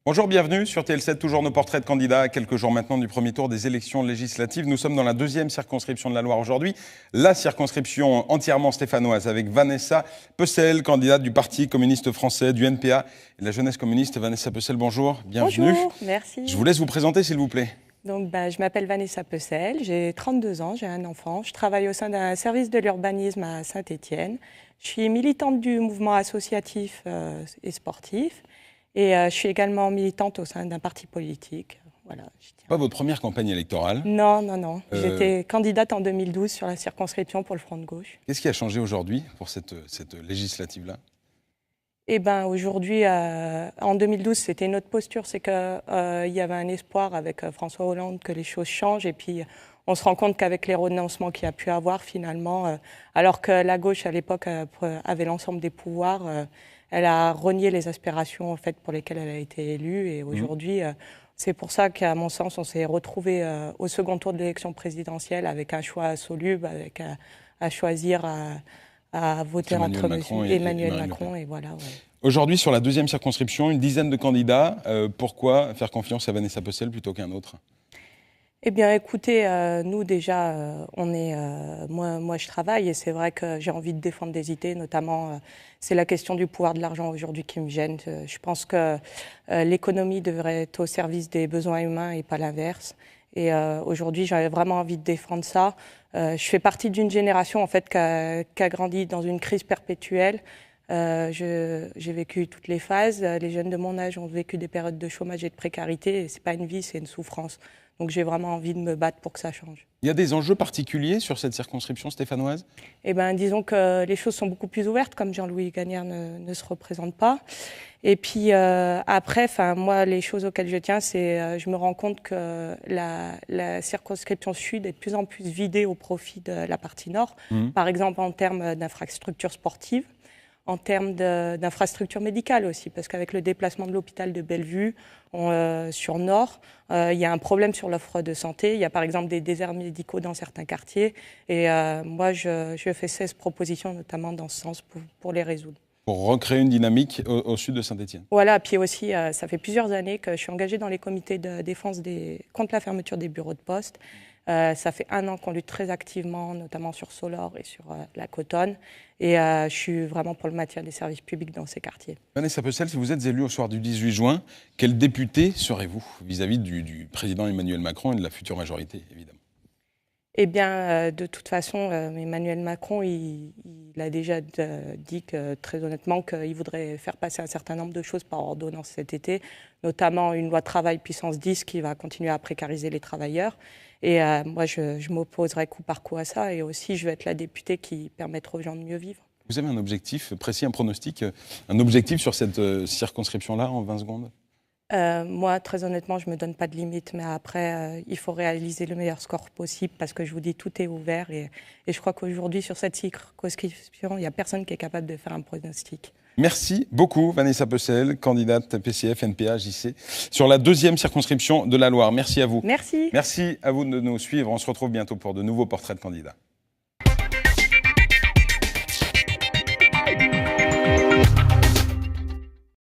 Bonjour, bienvenue sur TL7, toujours nos portraits de candidats, à quelques jours maintenant du premier tour des élections législatives. Nous sommes dans la deuxième circonscription de la Loire aujourd'hui, la circonscription entièrement stéphanoise, avec Vanessa Pecel, candidate du Parti communiste français, du NPA et de la jeunesse communiste. Vanessa Pecel, bonjour, bienvenue. Bonjour, merci. Je vous laisse vous présenter, s'il vous plaît. Donc, je m'appelle Vanessa Pecel, j'ai 32 ans, j'ai un enfant. Je travaille au sein d'un service de l'urbanisme à Saint-Étienne. Je suis militante du mouvement associatif et sportif. Et je suis également militante au sein d'un parti politique. Voilà, Pas votre première campagne électorale? Non, non, non. J'étais candidate en 2012 sur la circonscription pour le Front de gauche. Qu'est-ce qui a changé aujourd'hui pour cette législative-là? Eh bien, aujourd'hui, en 2012, c'était notre posture. C'est qu'il y avait un espoir avec François Hollande que les choses changent. Et puis, on se rend compte qu'avec les renoncements qu'il y a pu avoir, finalement, alors que la gauche, à l'époque, avait l'ensemble des pouvoirs, elle a renié les aspirations en fait, pour lesquelles elle a été élue. Et aujourd'hui, c'est pour ça qu'à mon sens, on s'est retrouvé au second tour de l'élection présidentielle avec un choix insoluble, avec à choisir à voter entre Emmanuel Macron. Et voilà, ouais. Aujourd'hui, sur la deuxième circonscription, une dizaine de candidats. Pourquoi faire confiance à Vanessa Pecel plutôt qu'un autre? Eh bien, écoutez, nous déjà, moi, je travaille et c'est vrai que j'ai envie de défendre des idées, notamment, c'est la question du pouvoir de l'argent aujourd'hui qui me gêne. Je pense que l'économie devrait être au service des besoins humains et pas l'inverse. Et aujourd'hui, j'avais vraiment envie de défendre ça. Je fais partie d'une génération en fait qui a grandi dans une crise perpétuelle. J'ai vécu toutes les phases. Les jeunes de mon âge ont vécu des périodes de chômage et de précarité. Et c'est pas une vie, c'est une souffrance. Donc j'ai vraiment envie de me battre pour que ça change. Il y a des enjeux particuliers sur cette circonscription stéphanoise? Eh bien, disons que les choses sont beaucoup plus ouvertes, comme Jean-Louis Gagnère ne se représente pas. Et puis après, moi, les choses auxquelles je tiens, c'est je me rends compte que la circonscription sud est de plus en plus vidée au profit de la partie nord. Par exemple, en termes d'infrastructures sportives, en termes d'infrastructures médicales aussi, parce qu'avec le déplacement de l'hôpital de Bellevue sur Nord, il y a un problème sur l'offre de santé. Il y a par exemple des déserts médicaux dans certains quartiers. Et moi, je fais 16 propositions, notamment dans ce sens, pour les résoudre. Pour recréer une dynamique au sud de Saint-Étienne. Voilà, puis aussi, ça fait plusieurs années que je suis engagée dans les comités de défense contre la fermeture des bureaux de poste. Ça fait 1 an qu'on lutte très activement, notamment sur Solor et sur la Cotonne. Et je suis vraiment pour le maintien des services publics dans ces quartiers. Vanessa Pecel, si vous êtes élue au soir du 18 juin, quel député serez-vous vis-à-vis du président Emmanuel Macron et de la future majorité, évidemment? Eh bien, de toute façon, Emmanuel Macron, il a déjà dit que, très honnêtement qu'il voudrait faire passer un certain nombre de choses par ordonnance cet été, notamment une loi de travail puissance 10 qui va continuer à précariser les travailleurs. Et moi, je m'opposerai coup par coup à ça. Et aussi, je vais être la députée qui permettra aux gens de mieux vivre. Vous avez un objectif précis, un pronostic, un objectif sur cette circonscription-là en 20 secondes? Moi, très honnêtement, je ne me donne pas de limite, mais après, il faut réaliser le meilleur score possible parce que je vous dis, tout est ouvert et je crois qu'aujourd'hui, sur cette circonscription, il n'y a personne qui est capable de faire un pronostic. Merci beaucoup, Vanessa Pecel, candidate PCF, NPA, JC, sur la deuxième circonscription de la Loire. Merci à vous. Merci. Merci à vous de nous suivre. On se retrouve bientôt pour de nouveaux portraits de candidats.